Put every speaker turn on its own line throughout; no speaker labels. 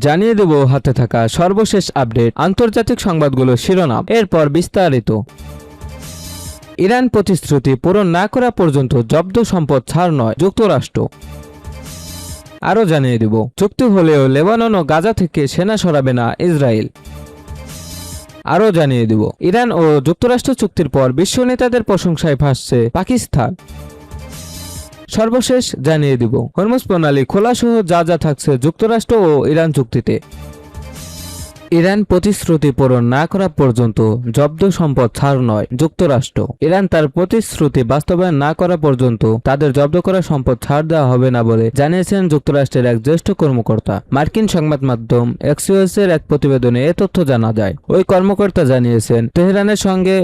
জানিয়ে দেব হাতে থাকা সর্বশেষ আপডেট, আন্তর্জাতিক সংবাদগুলো শিরোনাম, এরপর বিস্তারিত। ইরান প্রতিশ্রুতি পূরণ না করা পর্যন্ত জব্দ সম্পদ ছাড় নয় যুক্তরাষ্ট্র। আরও জানিয়ে দেব, চুক্তি হলেও লেবানন ও গাজা থেকে সেনা সরাবে না ইসরায়েল। আরও জানিয়ে দেব, ইরান ও যুক্তরাষ্ট্র চুক্তির পর বিশ্ব নেতাদের প্রশংসায় ভাসছে পাকিস্তান। সর্বশেষ জানিয়ে দিব, হরমুজ প্রণালী খোলাসহ যা যা থাকছে যুক্তরাষ্ট্র ও ইরান চুক্তিতে। ইরান প্রতিশ্রুতি পূরণ না করা পর্যন্ত জব্দ সম্পদ ছাড় নয় যুক্তরাষ্ট্র। ইরান তার প্রতিশ্রুতি বাস্তবায়ন না করা পর্যন্ত তাদের জব্দ করা সম্পদ ছাড় দেওয়া হবে না বলে জানিয়েছেন যুক্তরাষ্ট্রের এক জ্যেষ্ঠ কর্মকর্তা। মার্কিন সংবাদ মাধ্যম এক্সিওস এর এক প্রতিবেদনে এ তথ্য জানা যায়। ওই কর্মকর্তা জানিয়েছেন, তেহরানের সঙ্গে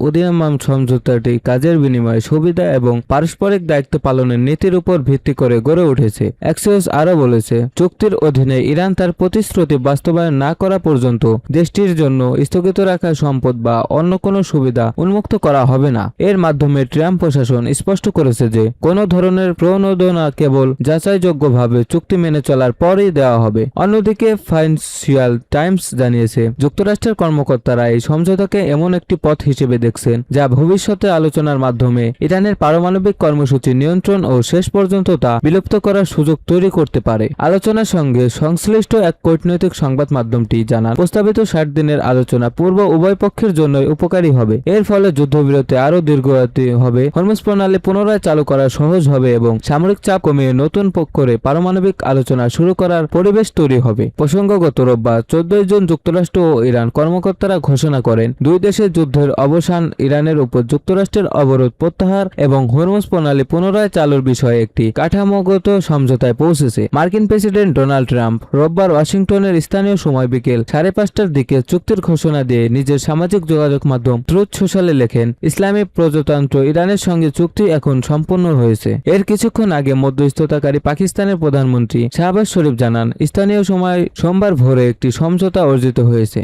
উদীয়মান সমঝোতাটি কাজের বিনিময়ে সুবিধা এবং পারস্পরিক দায়িত্ব পালনের নীতির উপর ভিত্তি করে গড়ে উঠেছে। এক্সিওস আরও বলেছে, চুক্তির অধীনে ইরান তার প্রতিশ্রুতি বাস্তবায়ন না করা পর্যন্ত দেশটির জন্য স্থগিত রাখা সম্পদ বা অন্য কোনো সুবিধা উন্মুক্ত করা হবে না। এর মাধ্যমে ট্রাম্প প্রশাসন স্পষ্ট করেছে যে কোনো ধরনের প্রণোদনা কেবল যাচাইযোগ্যভাবে চুক্তি মেনে চলার পরেই দেওয়া হবে। অন্যদিকে ফাইন্যান্সিয়াল টাইমস জানিয়েছে, যুক্তরাষ্ট্রের কর্মকর্তারা এই সমঝোতাকে এমন একটি পথ হিসেবে দেখছেন যা ভবিষ্যতে আলোচনার মাধ্যমে ইরানের পারমাণবিক কর্মসূচি নিয়ন্ত্রণ ও শেষ পর্যন্ত তা বিলুপ্ত করার সুযোগ তৈরি করতে পারে। আলোচনার সঙ্গে সংশ্লিষ্ট এক কূটনৈতিক সংবাদ মাধ্যমটি জানান, প্রস্তাবিত 60 দিনের আলোচনা পূর্ব উভয় পক্ষের জন্যই উপকারী হবে। এর ফলে যুদ্ধবিরতি আরও দীর্ঘায়িত হবে, হরমুজ প্রণালী পুনরায় চালু করা সহজ হবে এবং সামরিক চাপ কমিয়ে নতুন করে পারমাণবিক আলোচনা শুরু করার পরিবেশ তৈরি হবে। প্রসঙ্গত রোববার 14 জুন যুক্তরাষ্ট্র ও ইরান কর্মকর্তারা ঘোষণা করেন, দুই দেশের যুদ্ধের অবসান, ইরানের উপর যুক্তরাষ্ট্রের অবরোধ প্রত্যাহার এবং হরমুজ প্রণালী পুনরায় চালুর বিষয়ে একটি কাঠামোগত সমঝোতায় পৌঁছেছে। মার্কিন প্রেসিডেন্ট ডোনাল্ড ট্রাম্প রোববার ওয়াশিংটনের স্থানীয় সময় বিকেল 5:30টার দিকে চুক্তির ঘোষণা দিয়ে নিজের সামাজিক যোগাযোগ মাধ্যম ট্রুথ সোশ্যালে লেখেন, ইসলামী প্রজাতন্ত্র ইরানের সঙ্গে চুক্তি এখন সম্পূর্ণ হয়েছে। এর কিছুক্ষণ আগে মধ্যস্থতাকারী পাকিস্তানের প্রধানমন্ত্রী শাহবাজ শরীফ জানান, স্থানীয় সময় সোমবার ভোরে একটি সমঝোতা অর্জিত হয়েছে।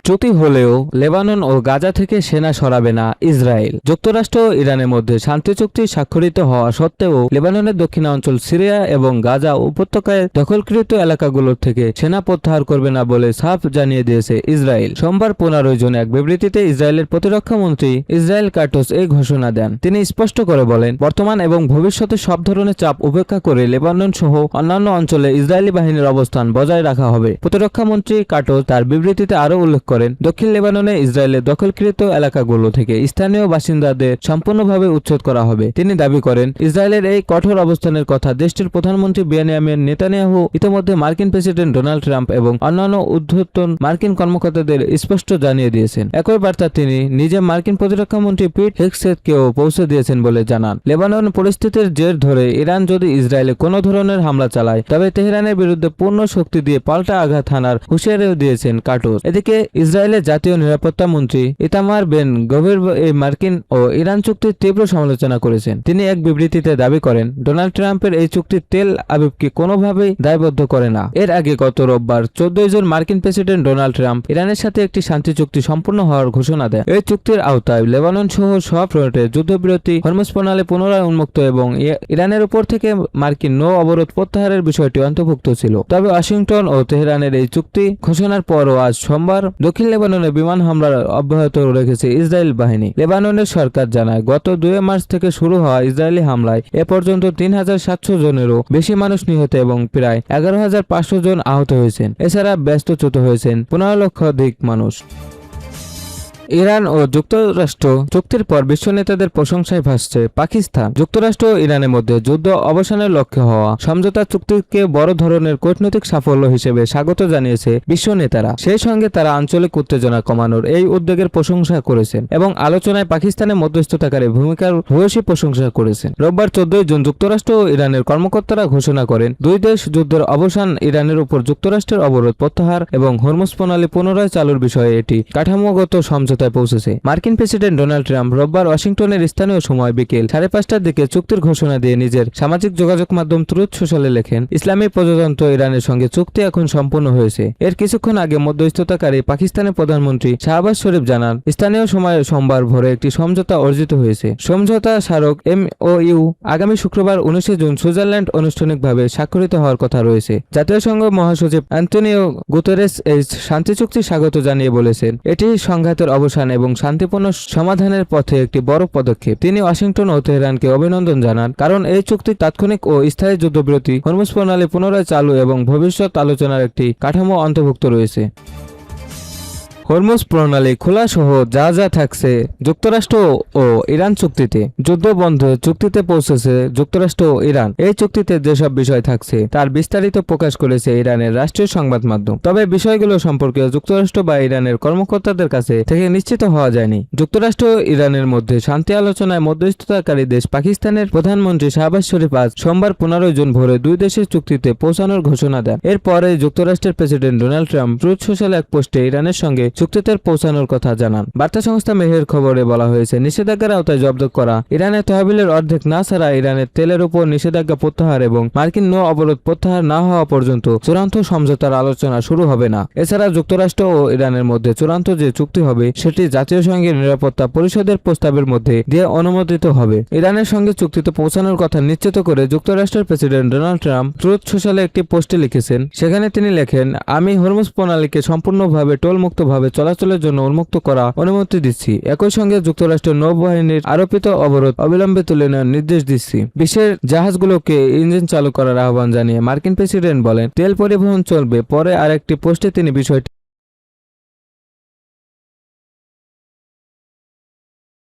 চুক্তি হলেও লেবানন ও গাজা থেকে সেনা সরাবে না ইসরায়েল। যুক্তরাষ্ট্র ও ইরানের মধ্যে শান্তি চুক্তি স্বাক্ষরিত হওয়া সত্ত্বেও লেবাননের দক্ষিণাঞ্চল সিরিয়া এবং গাজা উপত্যকায় দখলকৃত এলাকাগুলোর থেকে সেনা প্রত্যাহার করবে না বলে সাফ জানিয়ে দিয়েছে ইসরায়েল। সোমবার 15 জুন এক বিবৃতিতে ইসরায়েলের প্রতিরক্ষা মন্ত্রী ইসরায়েল কাটোস এই ঘোষণা দেন। তিনি স্পষ্ট করে বলেন, বর্তমান এবং ভবিষ্যতে সব ধরনের চাপ উপেক্ষা করে লেবানন সহ অন্যান্য অঞ্চলে ইসরায়েলি বাহিনীর অবস্থান বজায় রাখা হবে। প্রতিরক্ষা মন্ত্রী কাটোস তার বিবৃতিতে আরও উল্লেখ করেন, দক্ষিণ লেবাননে ইসরায়েলের দখলকৃত এলাকাগুলো থেকে স্থানীয় বাসিন্দাদের সম্পূর্ণভাবে উচ্ছেদ করা হবে। তিনি দাবি করেন, ইসরায়েলের এই কঠোর অবস্থানের কথা দেশটির প্রধানমন্ত্রী বেনিয়ামিন নেতানিয়াহু ইতিমধ্যে মার্কিন প্রেসিডেন্ট ডোনাল্ড ট্রাম্প এবং অন্যান্য ঊর্ধ্বতন মার্কিন কর্মকর্তাদের স্পষ্ট জানিয়ে দিয়েছেন। একই বার্তা তিনি নিজে মার্কিন প্রতিরক্ষা মন্ত্রী পিট হেগসেথকেও পৌঁছে দিয়েছেন বলে জানান। লেবানন পরিস্থিতির জের ধরে ইরান যদি ইসরায়েলে কোনো ধরনের হামলা চালায় তবে তেহরানের বিরুদ্ধে পূর্ণ শক্তি দিয়ে পাল্টা আঘাত হানার হুঁশিয়ারিও দিয়েছেন কাটোস। এদিকে ইসরায়েলের জাতীয় নিরাপত্তা মন্ত্রী ইতামার বেন গভির এই মার্কিন ও ইরান চুক্তির তীব্র সমালোচনা করেছেন। তিনি এক বিবৃতিতে দাবি করেন, ডোনাল্ড ট্রাম্পের এই চুক্তি তেল আবিবকে কোনোভাবেই দায়বদ্ধ করে না। এর আগে গত রোববার 14 জুন মার্কিন প্রেসিডেন্ট ডোনাল্ড ট্রাম্প ইরানের সাথে একটি শান্তি চুক্তি সম্পূর্ণ হওয়ার ঘোষণা দেন। এই চুক্তির আওতায় লেবানন সহ সব ফ্রন্টে যুদ্ধবিরতি, হরমুজ প্রণালী পুনরায় উন্মুক্ত এবং ইরানের উপর থেকে মার্কিন নৌ অবরোধ প্রত্যাহারের বিষয়টি অন্তর্ভুক্ত ছিল। তবে ওয়াশিংটন ও তেহরানের এই চুক্তি ঘোষণার পরও আজ সোমবার দক্ষিণ লেবাননে বিমান হামলা অব্যাহত রেখেছে ইসরায়েল বাহিনী। লেবাননের সরকার জানায়, গত 2 মার্চ থেকে শুরু হওয়া ইসরায়েলি হামলায় এ পর্যন্ত 3700 জনেরও বেশি মানুষ নিহত এবং প্রায় 11500 জন আহত হয়েছেন। এছাড়া ব্যস্তচ্যুত হয়েছেন 15 লক্ষাধিক মানুষ। ইরান ও যুক্তরাষ্ট্র চুক্তির পর বিশ্ব নেতাদের প্রশংসায় ভাসছে পাকিস্তান। যুক্তরাষ্ট্র ও ইরানের মধ্যে যুদ্ধ অবসানের লক্ষ্যে হওয়া সমঝোতা চুক্তিকে বড় ধরনের কূটনৈতিক সাফল্য হিসেবে স্বাগত জানিয়েছে বিশ্ব নেতারা। সেই সঙ্গে তারা আঞ্চলিক উত্তেজনা কমানোর এই উদ্যোগের প্রশংসা করেছেন এবং আলোচনায় পাকিস্তানের মধ্যস্থতাকারী ভূমিকার ভূয়সী প্রশংসা করেছেন। রোববার 14 জুন যুক্তরাষ্ট্র ও ইরানের কর্মকর্তারা ঘোষণা করেন, দুই দেশ যুদ্ধের অবসান, ইরানের উপর যুক্তরাষ্ট্রের অবরোধ প্রত্যাহার এবং হরমুজ প্রণালী পুনরায় চালুর বিষয়ে এটি কাঠামোগত সমঝোতা সমঝোতায় পৌঁছেছে। মার্কিন প্রেসিডেন্ট ডোনাল্ড ট্রাম্প রোববার ওয়াশিংটনের স্থানীয় সময় বিকেল 5:30টার দিকে চুক্তির ঘোষণা দিয়ে নিজের সামাজিক যোগাযোগ মাধ্যম ট্রুথ সোশ্যালে লেখেন, ইসলামী প্রজাতন্ত্র ইরানের সঙ্গে চুক্তি এখন সম্পূর্ণ হয়েছে। এর কিছুক্ষণ আগে মধ্যস্থতাকারী পাকিস্তানের প্রধানমন্ত্রী শাহবাজ শরীফ জানান, স্থানীয় সময় সোমবার ভোরে একটি সমঝোতা অর্জিত হয়েছে। সমঝোতা স্মারক MOU আগামী শুক্রবার 19 জুন সুইজারল্যান্ড আনুষ্ঠানিকভাবে স্বাক্ষরিত হওয়ার কথা রয়েছে। জাতীয় সংঘ মহাসচিব অ্যান্টনিও গুতেরেস এই শান্তি চুক্তি স্বাগত জানিয়ে বলেছেন, এটি সংঘাতের অবসান এবং শান্তিপূর্ণ সমাধানের পথে একটি বড় পদক্ষেপ। তিনি ওয়াশিংটন ও তেহরানকে অভিনন্দন জানান, কারণ এই চুক্তি তাৎক্ষণিক ও স্থায়ী যুদ্ধবিরতি, হরমুজ প্রণালী পুনরায় চালু এবং ভবিষ্যৎ আলোচনার একটি কাঠামো অন্তর্ভুক্ত রয়েছে। হরমুজ প্রণালী খোলা সহ যা যা থাকছে যুক্তরাষ্ট্র ও ইরান চুক্তিতে। যুদ্ধ বন্ধ চুক্তিতে পৌঁছেছে যুক্তরাষ্ট্র ও ইরান। এই চুক্তিতে যেসব বিষয় থাকছে তার বিস্তারিত প্রকাশ করেছে ইরানের রাষ্ট্রীয় সংবাদ মাধ্যম। তবে বিষয়গুলো সম্পর্কে যুক্তরাষ্ট্র বা ইরানের কর্মকর্তাদের কাছে থেকে নিশ্চিত হওয়া যায়নি। যুক্তরাষ্ট্র ও ইরানের মধ্যে শান্তি আলোচনায় মধ্যস্থতাকারী দেশ পাকিস্তানের প্রধানমন্ত্রী শাহবাজ শরীফ আজ সোমবার 15 জুন ভোরে দুই দেশের চুক্তিতে পৌঁছানোর ঘোষণা দেন। এরপরে যুক্তরাষ্ট্রের president Donald Trump truth social এক পোস্টে ইরানের সঙ্গে চুক্তিতে পৌঁছানোর কথা জানান। বার্তা সংস্থা মেহের খবরে বলা হয়েছে, নিষেধাজ্ঞার আওতায় জব্দ করা ইরানের তহবিলের অর্ধেক না ছাড়া ইরানের তেলের উপর নিষেধাজ্ঞা প্রত্যাহার এবং মার্কিন নৌ অবরোধ প্রত্যাহার না হওয়া পর্যন্ত চূড়ান্ত সমঝোতার আলোচনা শুরু হবে না। এছাড়া যুক্তরাষ্ট্র ও ইরানের মধ্যে চূড়ান্ত যে চুক্তি হবে সেটি জাতীয় সংঘের নিরাপত্তা পরিষদের প্রস্তাবের মধ্যে দিয়ে অনুমোদিত হবে। ইরানের সঙ্গে চুক্তিতে পৌঁছানোর কথা নিশ্চিত করে যুক্তরাষ্ট্রের প্রেসিডেন্ট ডোনাল্ড ট্রাম্প ট্রুথ সোশ্যালে একটি পোস্টে লিখেছেন। সেখানে তিনি লেখেন, আমি হরমুজ প্রণালীকে সম্পূর্ণভাবে টোলমুক্তভাবে চলাচলের জন্য উন্মুক্ত করা অনুমতি দিচ্ছি। একই সঙ্গে যুক্তরাষ্ট্রের নৌবাহিনীর আরোপিত অবরোধ অবিলম্বে তুলে নেওয়ার নির্দেশ দিচ্ছি। বিশ্বের জাহাজগুলোকে ইঞ্জিন চালু করার আহ্বান জানিয়ে মার্কিন প্রেসিডেন্ট বলেন, তেল পরিবহন চলবে। পরে আরেকটি পোস্টে তিনি বিষয়টি